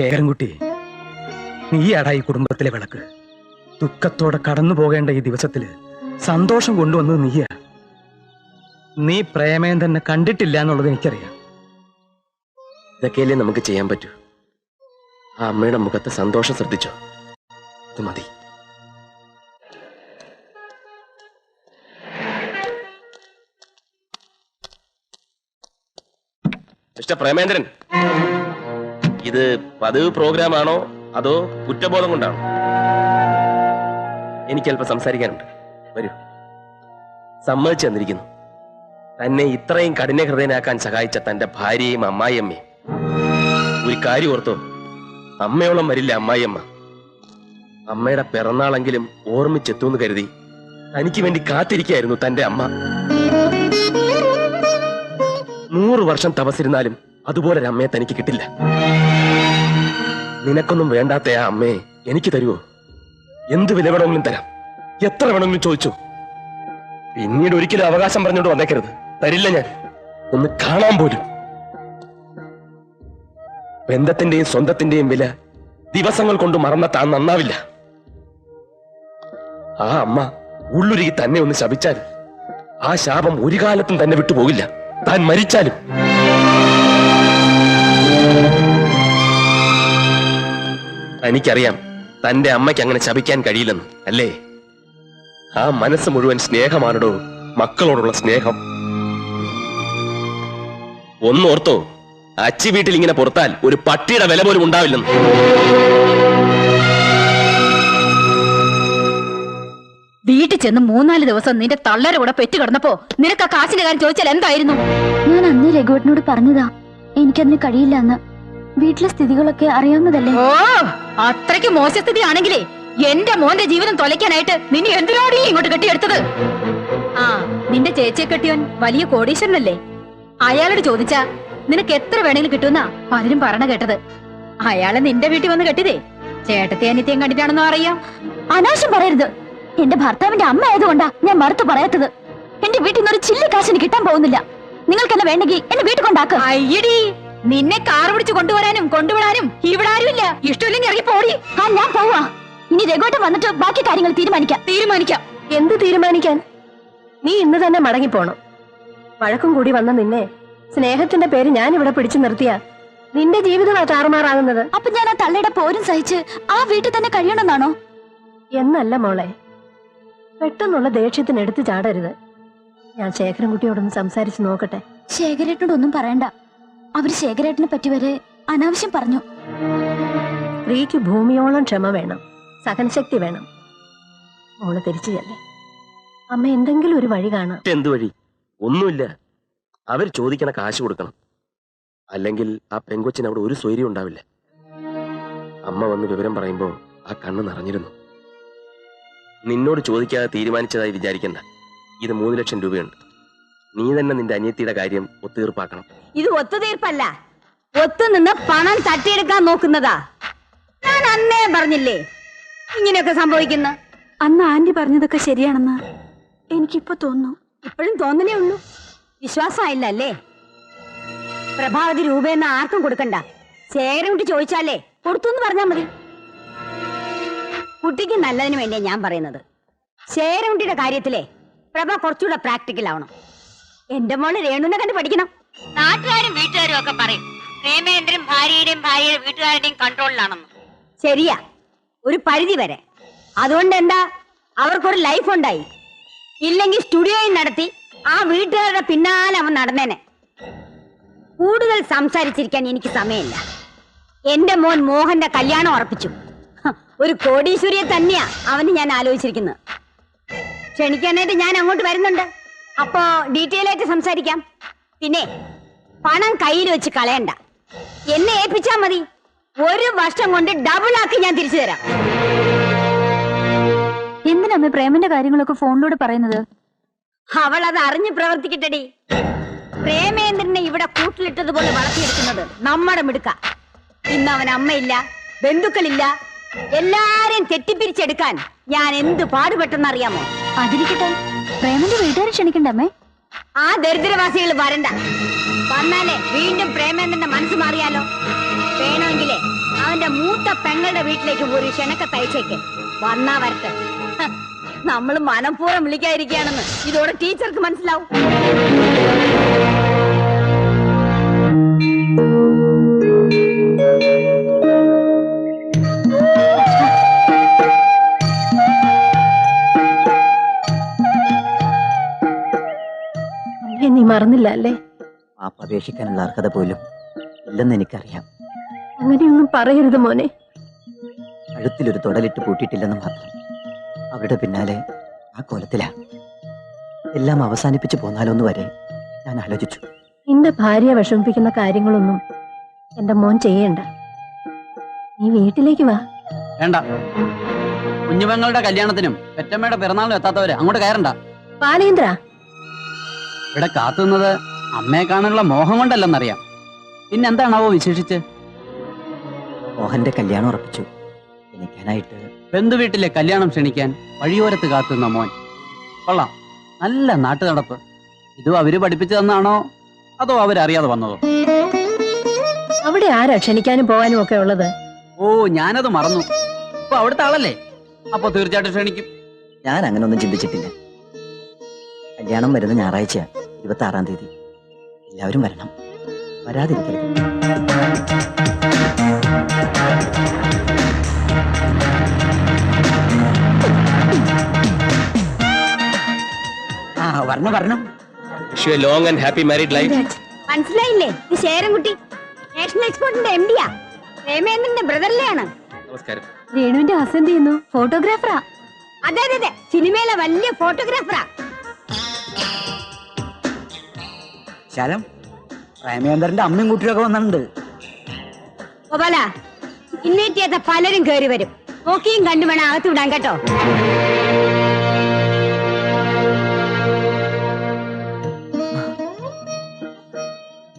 ശേഖരൻകുട്ടി, നീയാടാ ഈ കുടുംബത്തിലെ വിളക്ക്. ദുഃഖത്തോടെ കടന്നു പോകേണ്ട ഈ ദിവസത്തില് സന്തോഷം കൊണ്ടുവന്നത് നീയാ. നീ പ്രേമേന്ദ്രനെ കണ്ടിട്ടില്ല എന്നുള്ളത് എനിക്കറിയാം. ഇതൊക്കെയല്ലേ നമുക്ക് ചെയ്യാൻ പറ്റൂ. ആ അമ്മയുടെ മുഖത്ത് സന്തോഷം ശ്രദ്ധിച്ചോ, അത് മതി. മിസ്റ്റർ പ്രേമേന്ദ്രൻ, ഇത് പതിവ് പ്രോഗ്രാം ആണോ അതോ കുറ്റബോധം കൊണ്ടാണോ? എനിക്ക് അല്പം സംസാരിക്കാനുണ്ട്. വരൂ. സമ്മതിച്ചു തന്നിരിക്കുന്നു. തന്നെ ഇത്രയും കഠിന ഹൃദയനാക്കാൻ സഹായിച്ച തന്റെ ഭാര്യയും അമ്മായിയമ്മയും. ഒരു കാര്യം ഓർത്തോ, അമ്മയോളം വരില്ല അമ്മായിയമ്മ. അമ്മയുടെ പിറന്നാളെങ്കിലും ഓർമ്മിച്ചെത്തുമെന്ന് കരുതി തനിക്ക് വേണ്ടി കാത്തിരിക്കായിരുന്നു തന്റെ അമ്മ. 100 വർഷം തപസ്സിരുന്നാലും അതുപോലൊരു അമ്മയെ തനിക്ക് കിട്ടില്ല. നിനക്കൊന്നും വേണ്ടാത്ത ആ അമ്മയെ എനിക്ക് തരുവോ? എന്ത് വില വേണമെങ്കിലും തരാം, എത്ര വേണമെങ്കിലും ചോദിച്ചു. പിന്നീട് ഒരിക്കലും അവകാശം പറഞ്ഞോണ്ട് വന്നേക്കരുത്. തരില്ല ഞാൻ, ഒന്ന് കാണാൻ പോലും. ബന്ധത്തിന്റെയും സ്വന്തത്തിന്റെയും വില ദിവസങ്ങൾ കൊണ്ട് മറന്ന താൻ നന്നാവില്ല. ആ അമ്മ ഉള്ളുരുകി തന്നെ ഒന്ന് ശപിച്ചാൽ ആ ശാപം ഒരു കാലത്തും തന്നെ വിട്ടുപോകില്ല, താൻ മരിച്ചാലും. എനിക്കറിയാം തന്റെ അമ്മയ്ക്ക് അങ്ങനെ ശപിക്കാൻ കഴിയില്ലെന്ന്, അല്ലേ? ആ മനസ്സ് മുഴുവൻ സ്നേഹമാണോ, മക്കളോടുള്ള സ്നേഹം. ഒന്നോർത്തോ, അച്ചി വീട്ടിൽ ഇങ്ങനെ പുറത്താൽ ഒരു പട്ടിയുടെ വില പോലും ഉണ്ടാവില്ലെന്ന്. വീട്ടിൽ ചെന്ന് 3-4 ദിവസം നിന്റെ തള്ളരെ കൂടെ പെറ്റു കിടന്നപ്പോ നിനക്ക് ആ കാശിന്റെ കാര്യം ചോദിച്ചാൽ എന്തായിരുന്നു? ഞാൻ അന്ന് രഘുവേട്ടനോട് പറഞ്ഞതാ എനിക്കതിന് കഴിയില്ല എന്ന്. വീട്ടിലെ സ്ഥിതികളൊക്കെ അറിയാവുന്നതല്ലേ. ഓ, അത്രയ്ക്ക് മോശസ്ഥിതി ആണെങ്കിലേ എന്റെ മോന്റെ ജീവിതം തൊലയ്ക്കാനായിട്ട് നിന്നെ എന്തിനോടീ ഇങ്ങോട്ട് കെട്ടിയെടുത്തത്? ആ, നിന്റെ ചേച്ചിയെ കെട്ടിയവൻ വലിയ കോടീശ്വരനല്ലേ? അയാളോട് ചോദിച്ചാ നിനക്ക് എത്ര വേണമെങ്കിലും കിട്ടുമെന്നാ പലരും പറഞ്ഞ കേട്ടത്. അയാളെ നിന്റെ വീട്ടിൽ വന്ന് കെട്ടിയതേ ചേട്ടത്തെ അനിത്യം കണ്ടിട്ടാണെന്നോ അറിയാം. അനാവശ്യം പറയരുത്. എന്റെ ഭർത്താവിന്റെ അമ്മ ആയതുകൊണ്ടാ ഞാൻ മറുത്തു പറയാത്തത്. എന്റെ വീട്ടിൽ നിന്ന് ഒരു ചില്ലി കാശിന് കിട്ടാൻ പോകുന്നില്ല. നിങ്ങൾക്ക് എന്നെ വേണ്ടെങ്കിൽ എന്നെ വീട്ടിൽ കൊണ്ടാക്ക. അയ്യടി, നിന്നെ കാർ പിടിച്ച് കൊണ്ടുവരാനും കൊണ്ടുവിടാനും ഇവിടെ ആരുമില്ല. ഇഷ്ടമില്ലെങ്കിൽ ഇറങ്ങി പോടി. ആ, ഞാൻ പോവാ. ഇനി രഘുവേട്ടൻ വന്നിട്ട് ബാക്കി കാര്യങ്ങൾ തീരുമാനിക്കാം. എന്ത് തീരുമാനിക്കാൻ? നീ ഇന്ന് തന്നെ മടങ്ങിപ്പോണം. വഴക്കും കൂടി വന്ന നിന്നെ സ്നേഹത്തിന്റെ പേര് ഞാൻ ഇവിടെ പിടിച്ചു നിർത്തിയ നിന്റെ ജീവിതമാണ് താറുമാറാകുന്നത്. അപ്പൊ ഞാൻ ആ തള്ളയുടെ പോരും സഹിച്ച് ആ വീട്ടിൽ തന്നെ കഴിയണമെന്നാണോ? എന്നല്ല മോളെ, പെട്ടെന്നുള്ള ദേഷ്യത്തിന് എടുത്തു ചാടരുത്. ഞാൻ ശേഖരൻകുട്ടിയോടൊന്ന് സംസാരിച്ച് നോക്കട്ടെ. ശേഖരേട്ടനോടൊന്നും പറയണ്ട. അവര് ശേഖരേട്ടനെ പറ്റി വരെ അനാവശ്യം പറഞ്ഞു. സ്ത്രീക്ക് ഭൂമിയോളം ക്ഷമ വേണം, സഹനശക്തി വേണം. മോള് തിരിച്ചു ചെല്ലേ. അമ്മ എന്തെങ്കിലും ഒരു വഴി കാണാം. എന്ത് വഴി? ഒന്നുമില്ല. അവർ ചോദിക്കണ കാശ് കൊടുക്കണം, അല്ലെങ്കിൽ ആ പെങ്കൊച്ചിന് അവിടെ ഒരു സ്വൈര്യം ഉണ്ടാവില്ല. അമ്മ വന്ന് വിവരം പറയുമ്പോ ആ കണ്ണ് നിറഞ്ഞിരുന്നു. നിന്നോട് ചോദിക്കാതെ തീരുമാനിച്ചതായി വിചാരിക്കണ്ട. ഇത് 3 ലക്ഷം രൂപയുണ്ട്. നീ തന്നെ നിന്റെ അനിയത്തിയുടെ കാര്യം ഒത്തുതീർപ്പാക്കണം. ഇത് ഒത്തുതീർപ്പല്ല, ഒത്തുനിന്ന് പണം തട്ടിയെടുക്കാൻ നോക്കുന്നതാ. ഞാൻ അന്നേ പറഞ്ഞില്ലേ ഇങ്ങനെയൊക്കെ സംഭവിക്കുന്ന. അന്ന് ആന്റി പറഞ്ഞതൊക്കെ ശരിയാണെന്ന് എനിക്കിപ്പോ തോന്നുന്നു. ഇപ്പോഴും തോന്നലേ ഉള്ളൂ, വിശ്വാസമായില്ല അല്ലേ? പ്രഭാവതി രൂപയെന്ന് ആർക്കും കൊടുക്കണ്ട. ശേഖരൻകുട്ടി ചോദിച്ചാലേ കൊടുത്തു പറഞ്ഞാൽ മതി. കുട്ടിക്ക് നല്ലതിന് വേണ്ടിയാ ഞാൻ പറയുന്നത്. ശേഖരൻകുട്ടിയുടെ കാര്യത്തിലെ പ്രഭ കുറച്ചുകൂടെ പ്രാക്ടിക്കൽ ആവണം. എന്റെ മോള് രേണുവിനെ കണ്ട് പഠിക്കണം. നാട്ടുകാരും വീട്ടുകാരും ഒക്കെ പറയും പ്രേമേന്ദ്രൻ ഭാര്യയുടെയും ഭാര്യയുടെ വീട്ടുകാരുടെയും കൺട്രോളിലാണെന്ന്. ശരിയാ, ഒരു പരിധി വരെ. അതുകൊണ്ട് എന്താ, അവർക്കൊരു ലൈഫ് ഉണ്ടായി. ഇല്ലെങ്കിൽ സ്റ്റുഡിയോയിൽ നടത്തി ആ വീട്ടുകാരുടെ പിന്നാലെ അവൻ നടന്നേനെ. കൂടുതൽ സംസാരിച്ചിരിക്കാൻ എനിക്ക് സമയമില്ല. എന്റെ മോൻ മോഹന്റെ കല്യാണം ഉറപ്പിച്ചു. ഒരു കോടീശ്വരിയെ തന്നെയാ അവന് ഞാൻ ആലോചിച്ചിരിക്കുന്നത്. ക്ഷണിക്കാനായിട്ട് ഞാൻ അങ്ങോട്ട് വരുന്നുണ്ട്. അപ്പോ ഡീറ്റെയിൽ ആയിട്ട് സംസാരിക്കാം. പിന്നെ പണം കയ്യിൽ വെച്ച് കളയണ്ട, എന്നെ ഏൽപ്പിച്ചാ മതി. 1 വർഷം കൊണ്ട് ഡബിൾ ആക്കി ഞാൻ തിരിച്ചു തരാം. എന്തിനാ പ്രേമന്റെ കാര്യങ്ങളൊക്കെ ഫോണിലൂടെ പറയുന്നത്? അവൾ അത് അറിഞ്ഞ് പ്രവർത്തിക്കട്ടെടി. പ്രേമേന്ദ്രനെ ഇവിടെ കൂട്ടിലിട്ടതുപോലെ വളർത്തിയെടുക്കുന്നത് നമ്മുടെ മിടുക്ക. ഇന്ന് അവൻ അമ്മയില്ല, ബന്ധുക്കളില്ല. എല്ലാരെയും തെറ്റിപ്പിരിച്ചെടുക്കാൻ ഞാൻ എന്ത് പാടുപെട്ടെന്നറിയാമോ? അതിരിക്കട്ടെ, പ്രേമന്റെ വീട്ടുകാരെ ക്ഷണിക്കണ്ടമ്മേ. ആ ദരിദ്രവാസികൾ വരണ്ട. വന്നാലേ വീണ്ടും പ്രേമേന്ദ്രന്റെ മനസ്സ് മാറിയാലോ. വേണമെങ്കിലേ അവന്റെ മൂത്ത പെങ്ങളുടെ വീട്ടിലേക്ക് ഒരു ക്ഷണക്കത്ത് അയച്ചേക്ക്. വന്നാ വരട്ടെ. നമ്മൾ മനഃപൂർവ്വം വിളിക്കാതിരിക്കുകയാണെന്ന് ഇതോടെ ടീച്ചർക്ക് മനസ്സിലാവും. നീ മറന്നില്ല അല്ലേ? ആ അപേക്ഷിക്കാനുള്ള അർഹത പോലും ഇല്ലെന്ന് എനിക്കറിയാം. അങ്ങനെയൊന്നും പറയരുത് മോനെ. കഴുത്തിലൊരു തൊടലിട്ട് പൂട്ടിയിട്ടില്ലെന്ന് മാത്രം. അവരുടെ പിന്നാലെ ആ കോലത്തിലാ. എല്ലാം അവസാനിപ്പിച്ചു പോന്നാലോന്ന് വരെ ഞാൻ ആലോചിച്ചു. നിന്റെ ഭാര്യയെ വിഷമിപ്പിക്കുന്ന കാര്യങ്ങളൊന്നും എന്റെ മോൻ ചെയ്യണ്ട. നീ വീട്ടിലേക്ക് വാ. വേണ്ട. കുഞ്ഞുപെങ്ങളുടെ കല്യാണത്തിനും പെറ്റമ്മയുടെ പിറന്നാളിനും എത്താത്തവര് അങ്ങോട്ട് കയറണ്ട. ബാലേന്ദ്ര, ഇവിടെ കാത്തുനിന്നത് അമ്മയെ കാണാനുള്ള മോഹം കൊണ്ടല്ലെന്നറിയാം. പിന്നെന്താണാവോ വിശേഷിച്ച്? മോഹന്റെ കല്യാണം ഉറപ്പിച്ചു. എനിക്കാനായിട്ട് ബന്ധുവീട്ടിലെ കല്യാണം ക്ഷണിക്കാൻ വഴിയോരത്ത് കാത്തുന്ന മോൻ. കൊള്ളാം, നല്ല നാട്ടു നടപ്പ്. ഇതും അവര് പഠിപ്പിച്ചു തന്നാണോ അതോ അവരറിയാതെ വന്നതോ? അവിടെ ആരാ ക്ഷണിക്കാനും പോകാനും ഒക്കെ ഉള്ളത്? ഓ, ഞാനത് മറന്നു. ഇപ്പൊ അവിടുത്തെ ആളല്ലേ, അപ്പൊ തീർച്ചയായിട്ടും ക്ഷണിക്കും. ഞാൻ അങ്ങനെ ഒന്നും ചിന്തിച്ചിട്ടില്ല. കല്യാണം വരുന്ന ഞായറാഴ്ച 26-ാം തീയതി. എല്ലാവരും വരണം, വരാതിരിക്കരുത്. വരണം. Wish you A long and happy married life. മനസ്സിലായില്ലേ? ഈ ശേരൻകുട്ടി നാഷണൽ എക്സ്പോർട്ടിന്റെ MD-യാ. പ്രേമേന്ദ്രന്റെ ബ്രദറിലെയാണ്. നമസ്കാരം. രേണുവിന്റെ ഹസ്ബൻഡ് ചെയ്യുന്നു, ഫോട്ടോഗ്രാഫറാ. അതെ അതെ അതെ, സിനിമയിലെ വലിയ ഫോട്ടോഗ്രാഫറാ. ശാലം, പ്രേമേന്ദ്രന്റെ അമ്മയും കുട്ടിയൊക്കെ വന്നിട്ടുണ്ട്. ഗോപാല, ഇന്നേറ്റിയാത്ത പലരും കയറി വരും. നോക്കിയും കണ്ടു വേണം അകത്ത് വിടാൻ കേട്ടോ.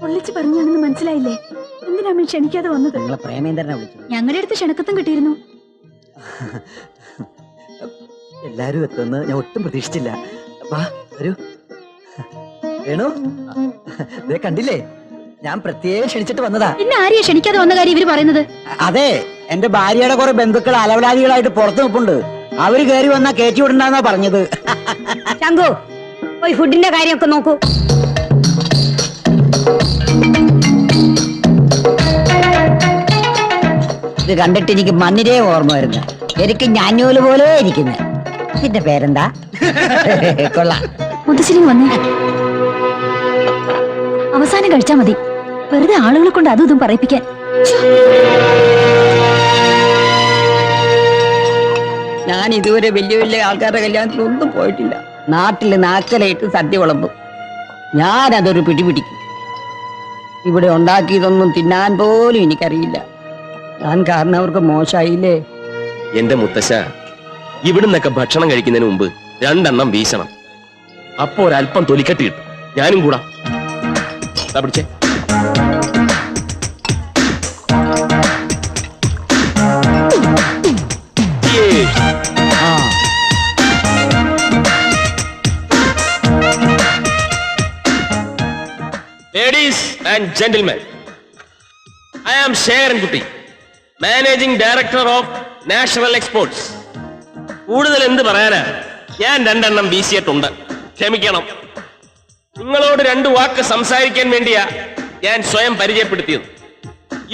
ഒളിച്ചു പറഞ്ഞാണെന്ന് മനസ്സിലായില്ലേ? എന്തിനാ അമ്മ ക്ഷണിക്കാതെ വന്നത്? നിങ്ങളെ പ്രേമേന്ദ്രനെ വിളിച്ചു. ഞങ്ങളുടെ അടുത്ത് ക്ഷണക്കത്തും കിട്ടിയിരുന്നു. എല്ലാരും എത്തുമെന്ന് ഞാൻ ഒട്ടും പ്രതീക്ഷിച്ചില്ല. വാ, വരൂ. വേണു, ദേ കണ്ടില്ലേ, ഞാൻ പ്രത്യേകം ക്ഷണിച്ചിട്ട് വന്നതാ. പിന്നെ ആരെയാ ക്ഷണിക്കാതെ വന്ന കാര്യം ഇവര് പറയുന്നത്? അതെ, എന്റെ ഭാര്യയുടെ കുറെ ബന്ധുക്കൾ അലവലാദികളായിട്ട് പുറത്തു നിൽപ്പുണ്ട്. അവര് കയറി വന്നാ കയറ്റി വിടണ്ടെന്നാ പറഞ്ഞത്. ശംഖു, പോയി ഫുഡിന്റെ കാര്യമൊക്കെ നോക്കൂ. ഇത് കണ്ടിട്ട് എനിക്ക് മണ്ണിരേ ഓർമ്മ വരുന്നു. എനിക്ക് ഞാഞ്ഞൂല് പോലെ ഇരിക്കുന്നു. ഇതിന്റെ പേരെന്താ? കൊള്ളാം. മുത്തശ്ശിനി വന്നേ. അവസാനം കഴിച്ചാ മതി, വെറുതെ ആളുകളെ കൊണ്ട് അതും ഇതും പറയിപ്പിക്കാൻ. ഞാൻ ഇതുവരെ വലിയ വലിയ ആൾക്കാരുടെ കല്യാണത്തിലൊന്നും പോയിട്ടില്ല. നാട്ടില് നാക്കലായിട്ട് സദ്യ വിളമ്പും, ഞാനതൊരു പിടിപിടിക്കും. ഇവിടെ ഉണ്ടാക്കിയതൊന്നും തിന്നാൻ പോലും എനിക്കറിയില്ല. ഞാൻ കാരണം അവർക്ക് മോശമായില്ലേ? എന്റെ മുത്തശ്ശ, ഇവിടുന്നൊക്കെ ഭക്ഷണം കഴിക്കുന്നതിന് മുമ്പ് 2 എണ്ണം വീശണം. അപ്പൊ ഒരല്പം തൊലിക്കട്ടി കിട്ടും. ഞാനും കൂടാ. പിടിച്ചേ. Ladies and gentlemen, I am Sherankutty, managing director of National Exports. കൂടുതൽ എന്ത് പറയാനാ, ഞാൻ 2 എണ്ണം വീശിയിട്ടുണ്ട്. ക്ഷമിക്കണം. നിങ്ങളോട് 2 വാക്ക് സംസാരിക്കാൻ വേണ്ടിയാ ഞാൻ സ്വയം പരിചയപ്പെടുത്തിയത്.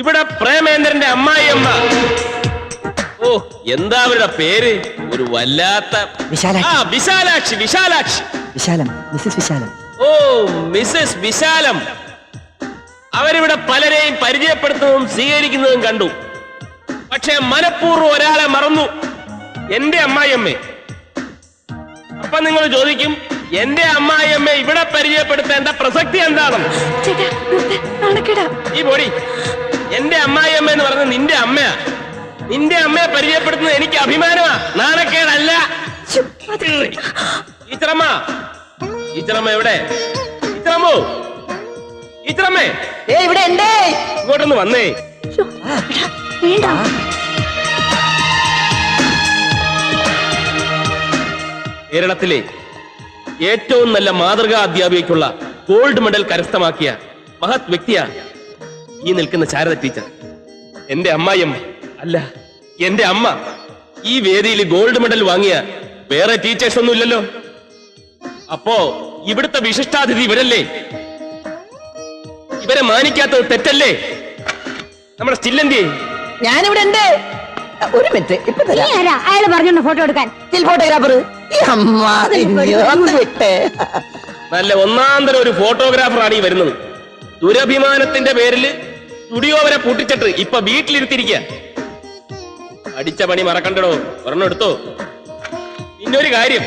ഇവിടെ പ്രേമേന്ദ്രന്റെ അമ്മായിയമ്മ, ഓ എന്താ അവരുടെ പേര്, ഒരു വല്ലാത്ത വിശാലാക്ഷി. വിശാലം, മിസ്സസ് വിശാലം. ഓ മിസ്സസ് വിശാലം. അവരിവിടെ പലരെയും പരിചയപ്പെടുത്തുന്നതും സ്വീകരിക്കുന്നതും കണ്ടു. പക്ഷെ മനഃപൂർവ്വം ഒരാളെ മറന്നു, എന്റെ അമ്മായിയമ്മേ. അപ്പൊ നിങ്ങൾ ചോദിക്കും, എന്റെ അമ്മായിയമ്മ ഇവിടെ പരിചയപ്പെടുത്തേണ്ട പ്രസക്തി എന്താണെന്ന്. ഈ പൊടി, എന്റെ അമ്മായിയമ്മ എന്ന് പറഞ്ഞത് നിന്റെ അമ്മയാ. നിന്റെ അമ്മയെ പരിചയപ്പെടുത്തുന്നത് എനിക്ക് അഭിമാനമാ, നാണക്കേടല്ല. ടീച്ചറമ്മ, ടീച്ചറമ്മ എവിടെ? ടീച്ചറമ്മോ, ടീച്ചറമ്മേ, ഇവിടെ എന്തേ? ഇങ്ങോട്ടൊന്ന് വന്നേ. കേരളത്തിലെ ഏറ്റവും നല്ല മാതൃകാ അധ്യാപികയ്ക്കുള്ള ഗോൾഡ് മെഡൽ കരസ്ഥമാക്കിയ മഹത് വ്യക്തിയാണ് ഈ നിൽക്കുന്ന ശാരദ ടീച്ചർ. എന്റെ അമ്മായിയമ്മ അല്ല, എന്റെ അമ്മ ഈ വേദിയിൽ ഗോൾഡ് മെഡൽ വാങ്ങിയ വേറെ ടീച്ചേഴ്സ് ഒന്നും ഇല്ലല്ലോ. അപ്പോ ഇവിടുത്തെ വിശിഷ്ടാതിഥി ഇവരല്ലേ? ഇവരെ മാനിക്കാത്തത് തെറ്റല്ലേ? നമ്മുടെ സ്റ്റില്ലെന്തിയെ? ഞാനിവിടെ ഉണ്ട്. ഒരു മിനിറ്റ്, ഇപ്പൊ നീ ആരാ അയാള് പറഞ്ഞോണ്ട് ഫോട്ടോ എടുക്കാൻ? ഫോട്ടോഗ്രാഫർ. വിട്ടേ. നല്ല ഒന്നാന്തരം ഒരു ഫോട്ടോഗ്രാഫറാണ് ഈ വരുന്നത്. ദുരഭിമാനത്തിന്റെ പേരില് സ്റ്റുഡിയോ വരെ പൂട്ടിച്ചിട്ട് ഇപ്പൊ വീട്ടിലിരുത്തിരിക്കുക. അടിച്ച പണി മറക്കണ്ടടോ, ഒരെണ്ണം എടുത്തോ. പിന്നൊരു കാര്യം,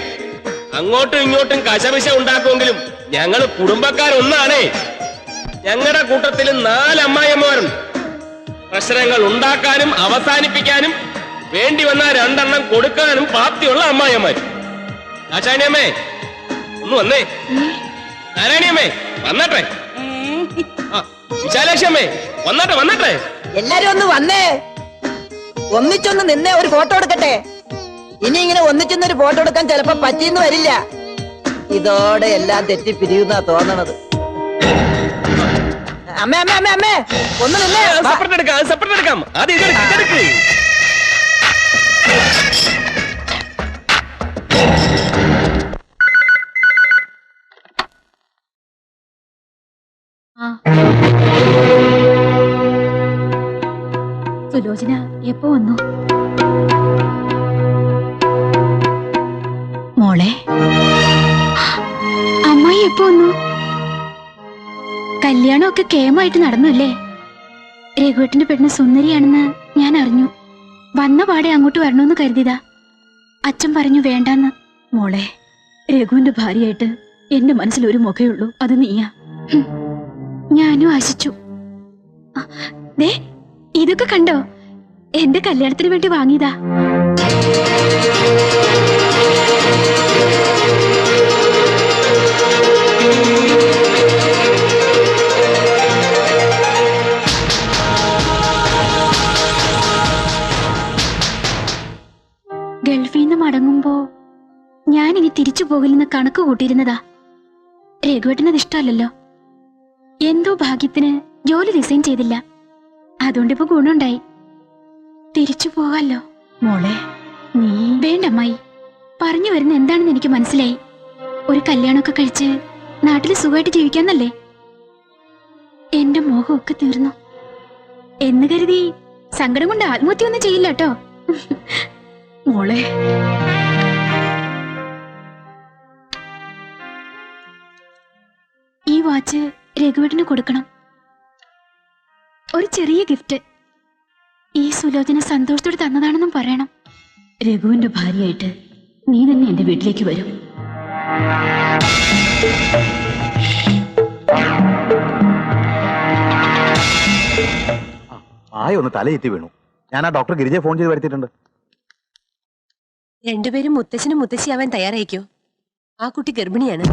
അങ്ങോട്ടും ഇങ്ങോട്ടും കശപിശ ഉണ്ടാക്കുമെങ്കിലും ഞങ്ങൾ കുടുംബക്കാരൊന്നാണേ. ഞങ്ങളുടെ കൂട്ടത്തിൽ 4 അമ്മായിയമ്മമാരുണ്ട്. പ്രശ്നങ്ങൾ ഉണ്ടാക്കാനും അവസാനിപ്പിക്കാനും വേണ്ടി വന്ന 2 എണ്ണം കൊടുക്കാനും പ്രാപ്തിയുള്ള അമ്മായിയമ്മമാർ. ആശാനിയമ്മേ ഒന്ന് വന്നേ. നാരായണിയമ്മേ വന്നട്ടെ. വിശാലേക്ഷമ്മേ വന്നട്ടെ. എല്ലാരും ഒന്ന് വന്നേ. ഒന്നിച്ചൊന്ന് നിന്നേ ഒരു ഫോട്ടോ എടുക്കട്ടെ. ഇനി ഇങ്ങനെ ഒന്നിച്ചൊന്നൊരു ഫോട്ടോ എടുക്കാൻ ചിലപ്പോ പറ്റിയെന്ന് വരില്ല. ഇതോടെ എല്ലാം തെറ്റി പിരിയുന്നാ തോന്നണത്. അമ്മേ ഒന്ന് നിന്നേ. സെപ്പറേറ്റ് എടുക്കാം. ആദ്യം ഇതെടുക്ക്. സുലോചന എപ്പോ വന്നു? മോളെ, അമ്മായി എപ്പോ വന്നു? കല്യാണമൊക്കെ കേമായിട്ട് നടന്നല്ലേ? രഘുവേട്ടന്റെ പെണ്ണ് സുന്ദരിയാണെന്ന് ഞാൻ അറിഞ്ഞു. വന്ന പാടെ അങ്ങോട്ട് വരണമെന്ന് കരുതിയതാ. അച്ഛൻ പറഞ്ഞു വേണ്ടാന്ന്. മോളെ, രഘുവിന്റെ ഭാര്യയായിട്ട് എന്റെ മനസ്സിൽ ഒരു മുഖയുള്ളൂ, അത് നീയാ. ഞാനും ആശിച്ചു. ദേ, ഇതൊക്കെ കണ്ടോ? എന്റെ കല്യാണത്തിന് വേണ്ടി വാങ്ങിയതാ. ഗൾഫിൽ നിന്ന് മടങ്ങുമ്പോ ഞാൻ ഇനി തിരിച്ചു പോകില്ലെന്ന് കണക്ക് കൂട്ടിയിരുന്നതാ. രഘുവേട്ടനത് ഇഷ്ടമല്ലല്ലോ. എന്തോ ഭാഗ്യത്തിന് ജോലി റിസൈൻ ചെയ്തില്ല. അതുകൊണ്ടിപ്പോ ഗുണമുണ്ടായി. തിരിച്ചു പോകാലോ. മോളെ, നീ വേണ്ട അമ്മായി. പറഞ്ഞു വരുന്ന എന്താണെന്ന് എനിക്ക് മനസ്സിലായി. ഒരു കല്യാണമൊക്കെ കഴിച്ച് നാട്ടിൽ സുഖമായിട്ട് ജീവിക്കാന്നല്ലേ? എന്റെ മോഹമൊക്കെ തീർന്നു എന്ന് കരുതി സങ്കടം കൊണ്ട് ആത്മഹത്യ ഒന്നും ചെയ്യില്ല കേട്ടോ. മോളെ, ഈ വാച്ച് രഘുവേട്ടന് കൊടുക്കണം. ഒരു ചെറിയ ഗിഫ്റ്റ്. ഈ സുലോചന സന്തോഷത്തോടെ തന്നതാണെന്നും പറയണം. രഘുവിന്റെ ഭാര്യയായിട്ട് നീ തന്നെ എന്റെ വീട്ടിലേക്ക് വരും. ഒന്ന് തലയെത്തി വീണു. ഞാൻ ആ ഡോക്ടർ ഗിരിജയെ ഫോൺ ചെയ്ത് വരുത്തിയിട്ടുണ്ട്. രണ്ടുപേരും മുത്തച്ഛനും മുത്തശ്ശിയാവാൻ തയ്യാറായിക്കോ. ആ കുട്ടി ഗർഭിണിയാണ്.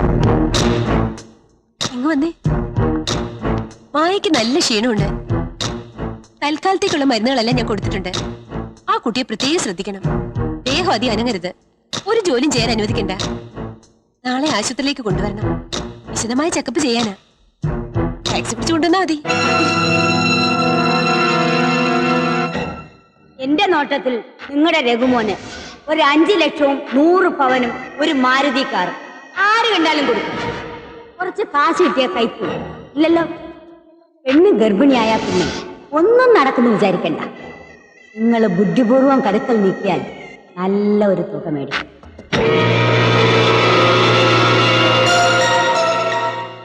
ഇങ്ങ് വന്നേ. മായയ്ക്ക് നല്ല ക്ഷീണമുണ്ട്. തൽക്കാലത്തേക്കുള്ള മരുന്നുകളെല്ലാം ഞാൻ കൊടുത്തിട്ടുണ്ട്. ആ കുട്ടിയെ പ്രത്യേകം ശ്രദ്ധിക്കണം. ദേഹം അതി അനങ്ങരുത്. ഒരു ജോലിയും ചെയ്യാൻ അനുവദിക്കണ്ട. നാളെ ആശുപത്രിയിലേക്ക് കൊണ്ടുവരണം. വിശദമായ ചെക്കപ്പ് ചെയ്യാനാ. ടാക്സി പിടിച്ചു കൊണ്ടുവന്നാ മതി. എന്റെ നോട്ടത്തിൽ നിങ്ങളുടെ രഘുമോന് ഒരു 5 ലക്ഷവും 100 പവനും ഒരു മാരുതി കാറും ആര് കണ്ടാലും കൊടുക്കും. കുറച്ച് കാശ് കിട്ടിയ കൈപ്പൂ ഇല്ലല്ലോ. പെണ്ണ് ഗർഭിണിയായ പിന്നെ ഒന്നും നടക്കുന്നു വിചാരിക്കണ്ട. നിങ്ങൾ ബുദ്ധിപൂർവം കടുക്കൽ നീക്കിയാൽ നല്ല ഒരു തുക മേടിക്കും.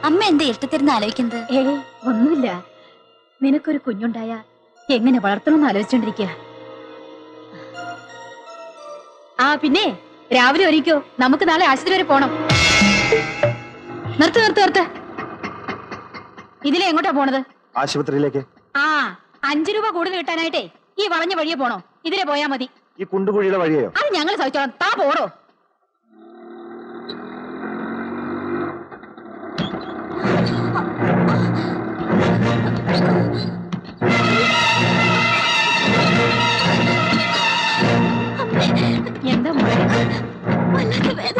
അമ്മ എന്താ ഇഷ്ടത്തിരുന്ന് ആലോചിക്കുന്നത്? ഒന്നുമില്ല. നിനക്കൊരു കുഞ്ഞുണ്ടായ എങ്ങനെ വളർത്തണമെന്ന് ആലോചിച്ചോണ്ടിരിക്കുക. ആ പിന്നെ രാവിലെ ഒരുക്കോ, നമുക്ക് നാളെ ആശുപത്രി വരെ പോണം. നിർത്ത്. ഇതിലെ എങ്ങോട്ടാ പോണത്? ആശുപത്രിയിലേക്ക്. 5 രൂപ കൂടുതൽ കിട്ടാനായിട്ടേ ഈ വളഞ്ഞ വഴിയെ പോണോ? ഇതിലെ പോയാ മതി. ഈ കുണ്ടുകുഴിയുടെ വഴിയോ? അത് ഞങ്ങൾ സഹിച്ചോളാം. താ പോടോ. എന്താ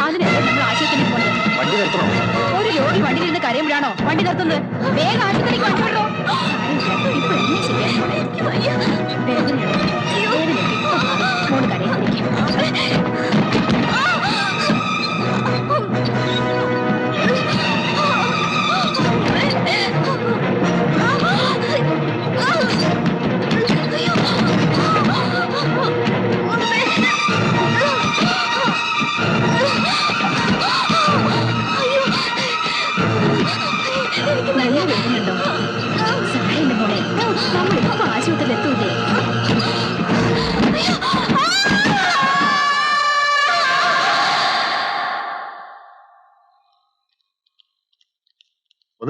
അതിനല്ലേ നമ്മൾ ആശുപത്രിയിൽ പോണത്? വണ്ടി നിർത്തണോ? ഒരു രോഗി വണ്ടിയിൽ നിന്ന് കരയുമ്പോഴാണോ വണ്ടി നിർത്തുന്നത്? വേഗം ആശുപത്രിക്ക് വണ്ടി വിടോ. ഇപ്പൊ എന്നെ ശരിയാക്കി.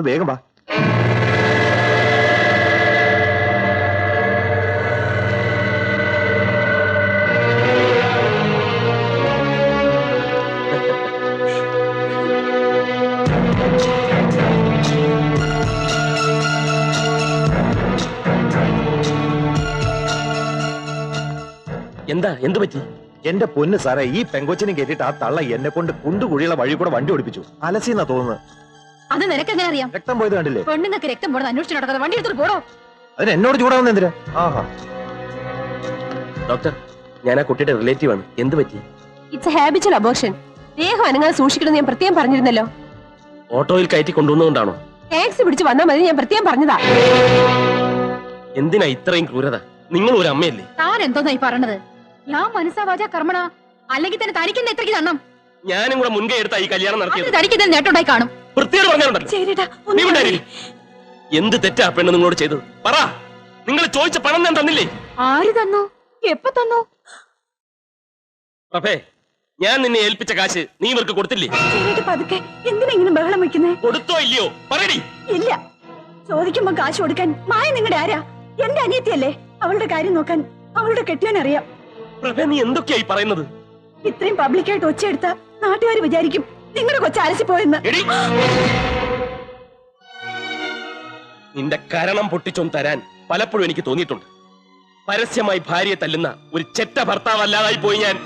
ഒന്ന് വേഗം വാ. എന്താ എന്ത് പറ്റി? എന്റെ പൊന്ന് സാറേ, ഈ പെങ്കൊച്ചിനെ കേട്ടിട്ട് ആ തള്ള എന്നെ കൊണ്ട് കുണ്ടുകുഴിയുള്ള വഴി കൂടെ വണ്ടി ഓടിപ്പിച്ചു. അലസിന്നാ തോന്നുന്നത്. അത് നിനക്കെങ്ങനെ അറിയാം? രക്തം പോയത് കണ്ടില്ലേ? പെണ്ണുങ്ങൾക്ക് രക്തം പോണെന്ന് അന്വേഷിച്ചു നടക്കാതെ വണ്ടി എടുത്തിട്ട് പോടോ. അതിന് എന്നോട് ചൂടാവുന്ന എന്തിനാ? ആഹാ. ഡോക്ടർ, ഞാൻ ആ കുട്ടിയുടെ റിലേറ്റീവ് ആണ്. എന്ത് പറ്റി? It's A habitual abortion. ദേഹം അനങ്ങാതെ സൂക്ഷിക്കണമെന്ന് ഞാൻ പ്രത്യേകം പറഞ്ഞിരുന്നല്ലോ. ഓട്ടോയിൽ കയറ്റി കൊണ്ടുവന്നുകൊണ്ടാണോ? ടാക്സി പിടിച്ച് വന്നാൽ മതി, ഞാൻ പ്രത്യേകം പറഞ്ഞതാ. എന്തിനാ ഇത്രയും ക്രൂരത? നിങ്ങൾ ഒരു അമ്മയല്ലേ? താൻ എന്തോന്നായി പറയണത്? ഞാൻ മനസ്സാവാച കർമ്മണ, അല്ലെങ്കിൽ തന്നെ തനിക്കെന്ന് എത്രയ്ക്ക് തണ്ണം? ഞാനും കൂടെ മുൻകൈ എടുത്ത ഈ കല്യാണം നടത്തിയത്. തനിക്ക് നേട്ടമുണ്ടായി കാണും. വൃത്തിയോട് പറഞ്ഞാലുണ്ടല്ലോ. നീ ഉണ്ടായി. എന്ത് തെറ്റാ പെണ്ണ് നിങ്ങളോട് ചെയ്തത്? പറ. നിങ്ങൾ ചോദിച്ച പണം ഞാൻ തന്നില്ലേ? ആര് തന്നു? എപ്പോ തന്നു? പ്രഭേ, ഞാൻ നിന്നെ ഏൽപ്പിച്ച കാശ് നീ ഇവർക്ക് കൊടുത്തില്ലേ? പതുക്കെ എന്തിനാ ഇങ്ങനെ ബഹളം വെക്കുന്നേ? കൊടുത്തോ ഇല്ലയോ? പറയടി. ഇല്ല, ചോദിക്കുമ്പോ കാശ് കൊടുക്കാൻ മായ നിങ്ങളുടെ ആരാ? എന്റെ അനിയത്തിയല്ലേ? അവളുടെ കാര്യം നോക്കാൻ അവളുടെ കെട്ടിയാൻ അറിയാം. പ്രഭേ, നീ എന്തൊക്കെയായി പറയുന്നത്? ഇത്രയും പബ്ലിക്കായിട്ട് ഒച്ചയെടുത്ത നാട്ടുകാർ വിചാരിക്കും നിങ്ങളുടെ കൊച്ചു അലസിപ്പോയെന്ന്. എടി, നിന്റെ കരണം പൊട്ടിച്ചൊന്ന് തരാൻ പലപ്പോഴും എനിക്ക് തോന്നിയിട്ടുണ്ട്. പരസ്യമായി ഭാര്യയെ തല്ലുന്ന ഒരു ചെറ്റ ഭർത്താവല്ലാതായി പോയി ഞാൻ.